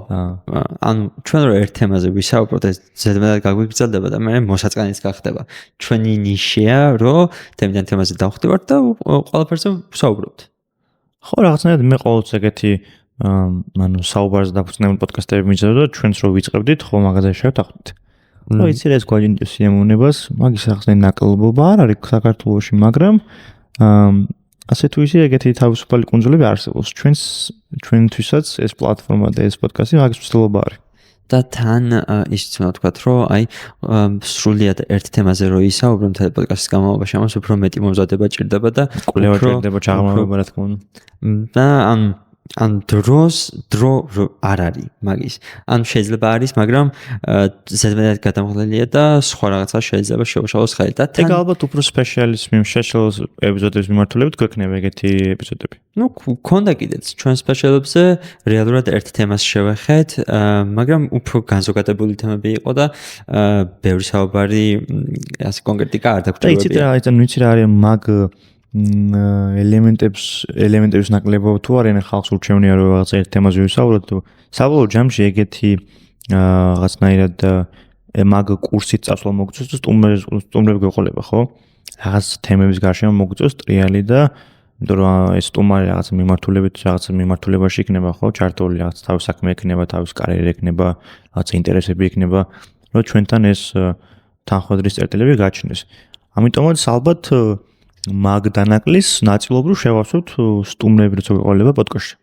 ანუ ჩვენ რო ერთ თემაზე ვისაუბროთ ეს ზედმეტად გაგვიგრძელდება და მე მოსაწყენიც გახდება. ჩვენი ნიშია რომ თემიდან თემაზე დავხვდივართ და ყველაფერზე ვსაუბრობთ. ხო რაღაცნაირად მე ყოველთვის ეგეთი ანუ საუბარზე დაფუძნებული პოდკასტები მიძებდა და ჩვენც რო ვიწყებდით ხო მაგაზე შევთანხმდით. ხო იცი რა ეს გვაჯინდეს სიამოვნებას მაგის ახსნე ნაკლობობა არ არის საქართველოში მაგრამ ასე თუ ისე ეგეთი თავისუფალი კუნძულები არსებობს ჩვენთვისაც ეს პლატფორმა და ეს პოდკასტი მაგის მსვლელობა არის. და თან ისიც უნდა ვთქვათ რომ აი სრულიად ერთ თემაზე რო ისაუბროთ მთელი პოდკასტის განმავლობაში ამას უფრო მეტი მომზადება ჭირდება და კვლევა ჭირდება ჩაღრმავება რა თქმა უნდა. და ან დრო არ არის მაგის. ან შეიძლება არის, მაგრამ ზედმეტად გადამხდელია და სხვა რაღაცა შეიძლება შევაშალოს ხელი და ეგ ალბათ უფრო სპეციალის ეპიზოდების მიმართულებით გვექნება ეგეთი ეპიზოდები. ну, ქონდა კიდეც ჩვენ სპეციალებზე რეალურად ერთ თემას შევეხეთ, მაგრამ უფრო განზოგადებული თემები იყო და ბევრი საუბარი ასე კონკრეტიკა არ დაგჭირებია. და იცით რა არის მაგ ელემენტების ნაკლებობა თუ არ არის ხალხს ურჩევნია რომ რაღაცა ერთ თემაზე ვისაუბროთ თუ საბოლოო ჯამში ეგეთი რაღაცნაირად მაგ კურსით წასვლა მოგწევს და სტუმრები გვეყოლება ხო რაღაც თემების გარშემო მოგწევს ტრიალი და იმიტომ რომ ეს სტუმარი რაღაც მიმართულებით რაღაც მიმართულებაში იქნება ხო ჩართული რაღაც თავის საქმე იქნება თავის კარიერა იქნება რაღაც ინტერესები იქნება რომ ჩვენთან ეს თანხმდრის წერტილები გაჩნდეს ამიტომაც ალბათ მაგ დანაკლის ნაწილობრივ შევასვათ სტუმრები როცა გვეყოლება პოდკასტში.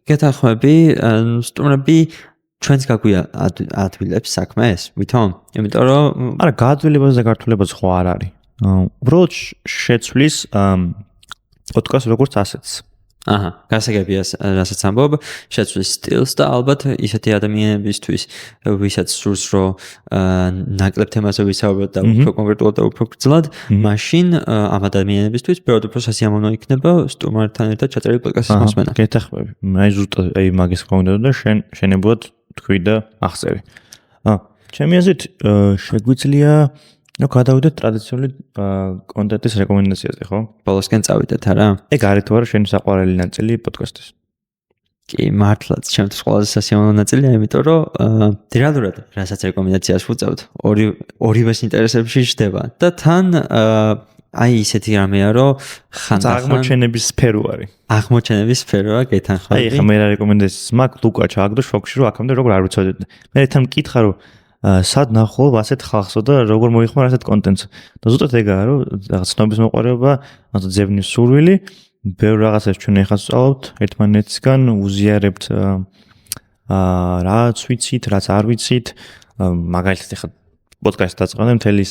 გეთანხმები, სტუმრები ჩვენს გაგვია ადვილებს საქმეს, ვითომ? იმიტომ რომ არა, გაადვილებას და გართულებას ხო არ არის. უბრალოდ შეცვლის პოდკასტს როგორც ასეთს. აჰა, გასაგებია რასაც ამბობ, შეცვლის სტილს და ალბათ ისეთი ადამიანებისთვის, ვისაც სურს რომ ნაკლებ თემაზე ვისაუბროთ და უფრო კონკრეტულად და უფრო გრძლად, მაშინ ამ ადამიანებისთვის ბევრად უფრო სასიამოვნო იქნება სტუმართან ერთად ჩაწერილი პოდკასტის მოსმენა. გეთახმები. აი ზუსტად აი მაგის გქონდა და შენებულად თქვი და ახსევი. ჩემი აზრით შეგვიძლია ნუ გადავიდეთ ტრადიციული კონტენტის რეკომენდაციაზე, ხო? ბოლოსკენ წავიდეთ არა? ეგ არის თუ არა შენი საყვარელი ნაწილი პოდკასტის? კი, მართლაც ჩემთვის ყველაზე სასიამოვნო ნაწილია, იმიტომ რომ რეალურად რასაც რეკომენდაციას ვუწევთ, ორივეს ინტერესებში ჯდება და თან აი ისეთი რამეა, რომ ხანდახან აღმოჩენების სფერო არის. აღმოჩენების სფეროა გეთანხმები. აი ხა მე რა რეკომენდაციას მაქვს ლუკა ჩააგდო შოქში რომ აქამდე როგორ არ ვიცოდი. მე თან მკითხა რომ სად ნახულობ ასეთ ხალხსო და როგორ მოიხმარ ასეთ კონტენტს. და ზუსტად ეგაა რომ რაღაც ცნობის მოყარეობა, ანუ ძებნის სურვილი, ბევრ რაღაცას ჩვენ ახლა ვსწავლობთ ერთმანეთისგან, უზიარებთ რაც ვიცით, რაც არ ვიცით, მაგალითად ახლა პოდკასტს დაწყობდი მთელი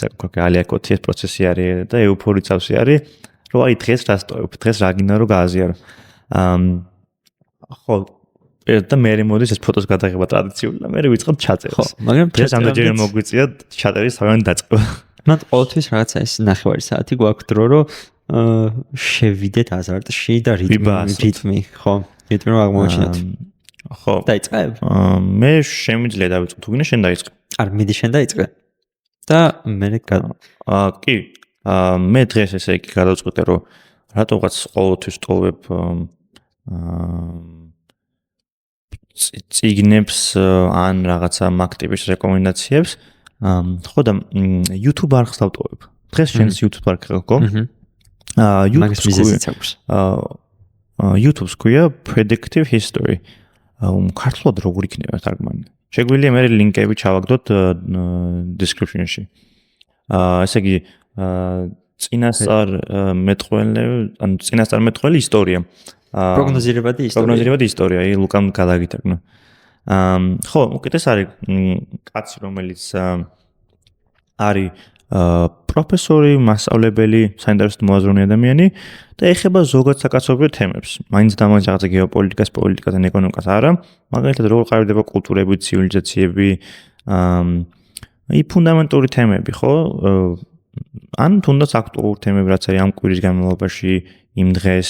ალია-კოთი ეს პროცესი არის და ეუფორიცავსი არის, რომ აი დღეს რა სტოებ, დღეს რა გინდა რომ გააზიარო. ხო და მე მოდის ეს ფოტოს გადაღება ტრადიციული და მე ვიწყებ ჩაწერას. ხო, მაგრამ დღეს ამდენჯერ მოგვიწია ჩატერის თავიდან დაწყება. მათ ყოველთვის რაღაცა ეს 9 საათი გვაქვს დრო, რომ შევიდეთ აზარტში და რიტმი, ხო, რიტმი აღმოაჩინოთ. ხო. დაიწყებ? მე შემიძლია დავიწყო, თუ გინდა შენ დაიწყე. არ მიდი შენ დაიწყე. და მე კი. მე დღეს ესე იგი გადავწყვიტე, რომ რატომღაც ყოველთვის ვტოვებ წიგნებს ან რაღაცა მაქტების რეკომენდაციებს, ხო და YouTube არხს დავტოვებ. დღეს შენს YouTube არხი ხო? YouTube's ქვია Predictive History. ქართულად როგორ იქნება თარგმანი? შეგვიძლია მე ლინკები ჩავაგდოთ description-ში. ესე იგი წინასწარმეტყველი ისტორია. პროგნოზირებადი ისტორია, ლუკამ გადაგიტარგნა. ხო, უკეთეს არის კაცი, რომელიც არის პროფესორი, მასწავლებელი, საინტერესო მოაზროვნე ადამიანი და ეხება ზოგად საკაცობრიო თემებს. მაინც და მაინც რაღაცა გეოპოლიტიკას, პოლიტიკას და ეკონომიკას არა, მაგალითად როგორ ყარდება კულტურები, ცივილიზაციები, ფუნდამენტური თემები, ხო? ან თუნდაც აქტუალური თემები, რაც არის ამ კვირის განმავლობაში, იმ დღეს.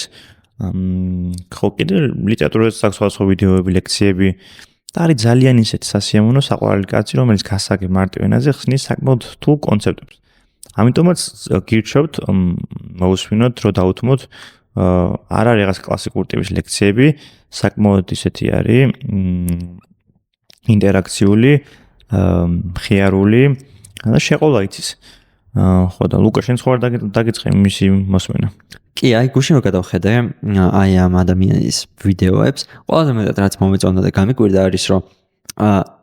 ხო, კიდე ლიტერატურაზე საქსოასო ვიდეოები, ლექციები და არის ძალიან ისეთი სასიამოვნო საყვარელი კაცი, რომელიც გასაგებ მარტივ ენაზე ხსნის საკმაოდ რთულ კონცეპტებს. ამიტომაც გირჩევთ მოусვინოთ, რომ დაუთმოთ არ არის რაღაც კლასიკური ტიპის ლექციები, საკმაოდ ისეთი არის ინტერაქციული, მხიარული და შეყოლა იცის. ხო და ლუკა შენ სხვა დაგიწყე მისი მოსმენა. კი, აი გუშინ რო გადავხედე აი ამ ადამიანის ვიდეოებს, ყველაზე მეტად რაც მომეწონა და გამიკვირდა არის რომ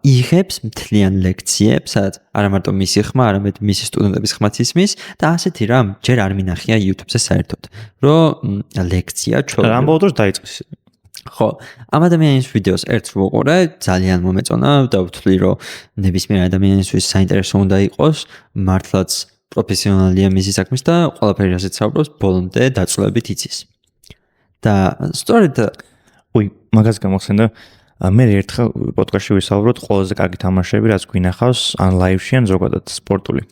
იღებს მთლიან ლექციებს, სადაც არა მარტო მისი ხმა, არამედ მისი სტუდენტების ხმაც ისმის და ასეთი რამ ჯერ არ მინახია YouTube-ზე საერთოდ. რომ ლექცია ჩვენ ამბობ დროს დაიწყეს. ხო, ამ ადამიანის ვიდეოს ერთს ვუყურე, ძალიან მომეწონა და ვთვლი რომ ნებისმიერ ადამიანისთვის საინტერესო უნდა იყოს, მართლაც პროფესიონალია მისი საქმის და ყველაფერი რასაც საუბრობს, ბოლომდე დაწვრილებით იცის. და სწორედ მაგას გამახსენდა მე ერთხელ პოდკასტში ვისაუბროთ ყველაზე კარგი თამაშები, რაც გვინახავს ან ლაივში ან ზოგადად სპორტული.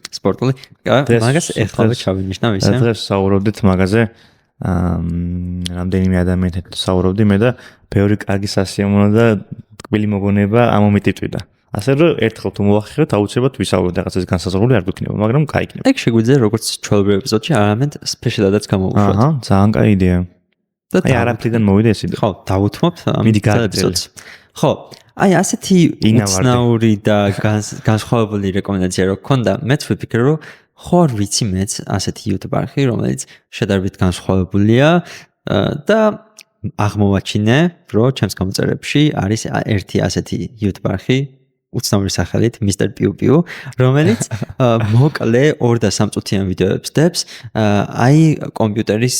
მაგას ეხლა ჩავინიშნავ ისე. დღეს საუბრობდით მაგაზე რამდენიმე ადამიანთან საუბრობდი მე და ბევრი კარგი სასიამოვნო და ტკბილი მოგონება ამ მომენტივდა. ასე რომ ერთხელ თუ მოვახერხეთ, აუცილებლად ვისაუბროთ რაღაცას განსაზღვრული არ გვიქნება, მაგრამ გაიქნება. ეგ შეგვიძლია როგორც ჩვეულებრივ ეპიზოდში, არამედ სპეციალადაც გამოვუშვათ. ძალიან კაი იდეა. აი არაფრიდან მოვიდა ეს იდეა. ხო, დავუთმობთ ამ ეპიზოდს. ხო, აი ასეთი უცნაური და განსხვავებული რეკომენდაცია რო გქონდა, მეც ვიფიქრე რომ ხო არ ვიცი მეც ასეთი YouTube არხი, რომელიც შედარებით განსხვავებულია და აღმოვაჩინე, რომ ჩემს გამოწერებში არის ერთი ასეთი YouTube არხი უცნაური სახელით Mr. Piu Piu, რომელიც მოკლე 2 და 3 წუთიან ვიდეოებს დებს აი კომპიუტერის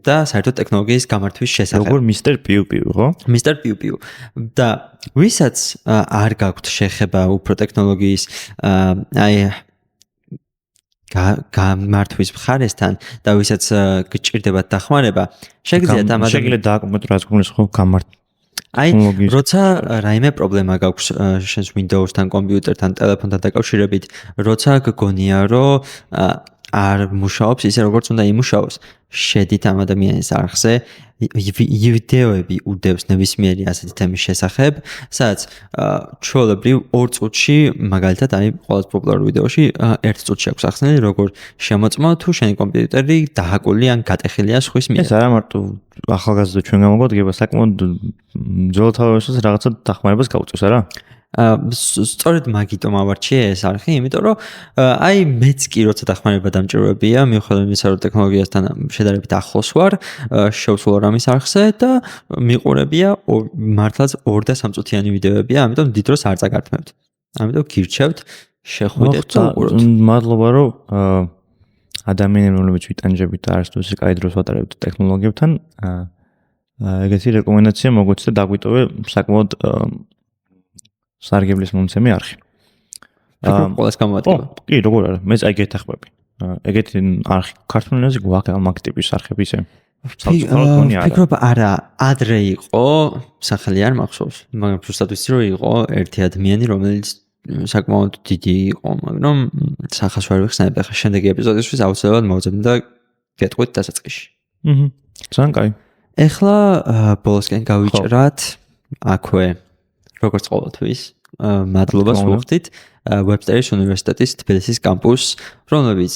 და საერთოდ ტექნოლოგიის გამართვის შესახებ. როგორ Mr. Piu Piu, ხო? Mr. Piu Piu. და ვისაც არ გაქვთ შეხება უფრო ტექნოლოგიის აი გამართვის მხარესთან და ვისაც გჭირდებათ დახმარება, შეგიძლიათ დააკომენტო რაც გქონდეს ხო გამართ. აი, როცა რაიმე პრობლემა გაქვს შენს Windows-თან, კომპიუტერთან, ტელეფონთან დაკავშირებით, როცა გგონია, რომ არ მუშაობს ისე როგორც უნდა იმუშაოს. შედით ამ ადამიანის არხზე ვიდეოები უდევს ნებისმიერი ასეთი თემის შესახებ, სადაც ჩვეულებრივ 2 წუთში, მაგალითად, აი ყველაზე პოპულარულ ვიდეოში 1 წუთში აქვს ახსნილი, როგორ შემოწმო თუ შენი კომპიუტერი დაჰაკული ან გატეხილია სხვის მიერ. ეს არა მარტო ახალგაზრდა ჩვენ გამოგვადგება, საკმაოდ ძველთაობაშიც რაღაცა დახმარებას გაუწევს, არა? სწორედ მაგიტომ ავარჩიე ეს არხი, იმიტომ რომ აი მეც კი როცა დახმარება დამჭირვებია, მიუხედავად იმისა, რომ ტექნოლოგიასთან შედარებით ახლოს ვარ, შევსულ ამის არხზე და მიყურებია მართლაც 2 და 3 წუთიანი ვიდეოებია, ამიტომ დიდ დროს არ წაგართმევთ. ამიტომ გირჩევთ, შეხვიდეთ და უყუროთ. მადლობა, რომ ადამიანები, რომლებიც ვიტანჯებით და არც თუ ისე კაი დროს ვატარებთ ტექნოლოგიებთან, ეგეთი რეკომენდაცია მოგვეცდა დაგვიტოვე საკმაოდ სარგებლის მომცემი არხი. ყველას გამოადგება. კი, როგორ არა, მეც აი გეთახმები. ეგეთი არხი ქართულ ენაზე გვაქვს ამ ტიპის არხები ისე. ფიქრობ არა, ადრე იყო, სახელი არ მახსოვს, მაგრამ ზუსტად ვიცი რომ იყო ერთი ადამიანი, რომელიც საკმაოდ დიდი იყო, მაგრამ სახას ვერ ვიხსენებ, ახლა შემდეგი ეპიზოდისთვის აუცილებლად მოვძებნ და გეტყვით დასაწყისში. ძალიან კაი. ეხლა ბოლოსკენ გავიჭრათ აქვე როგორც ყოველთვის, მადლობას ვუხდით ვებსტერის უნივერსიტეტის თბილისის კამპუსს, რომლებიც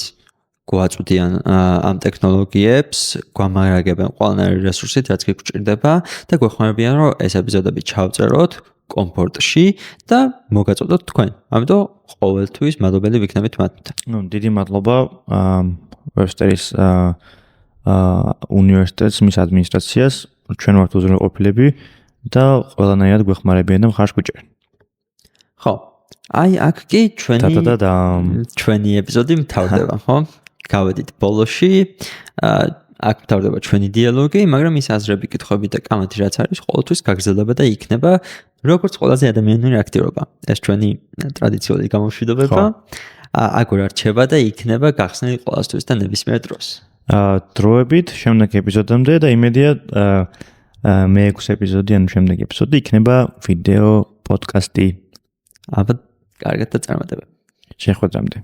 გვაწვდიან ამ ტექნოლოგიებს, გვამარაგებენ ყველანაირი რესურსით, რაც გიგვჭირდება და გვეხმარებიან, რომ ეს ეპიზოდები ჩავწეროთ კომფორტში და მოგაწოდოთ თქვენ. ამიტომ ყოველთვის მადლობელი ვიქნებით მათთვის. დიდი მადლობა ვებსტერის უნივერსიტეტს, მის ადმინისტრაციას, ჩვენ ვართ უზრუნველყოფილები და ყველანაირად გვეხმარებიან და მხარს გვიჭერენ. ხო. აი აქ კი ჩვენი ეპიზოდი მთავრდება, ხო? გავედით ბოლოში. აქ მთავრდება ჩვენი დიალოგი, მაგრამ ის აზრები, კითხვები და კამათი რაც არის, ყოველთვის გაგრძელდება და იქნება როგორც ყველაზე ადამიანური აქტივობა. ეს ჩვენი ტრადიციული გამოშვიდობება. აგორ არჩება და იქნება გახსნილი ყოველთვის და ნებისმიერ დროს. დროებით შემდეგ ეპიზოდამდე და იმედია მე-6 ეპიზოდი ან შემდეგი ეპიზოდი იქნება ვიდეო პოდკასტი. აბა კარგად და წარმატებები. შეხვედრამდე.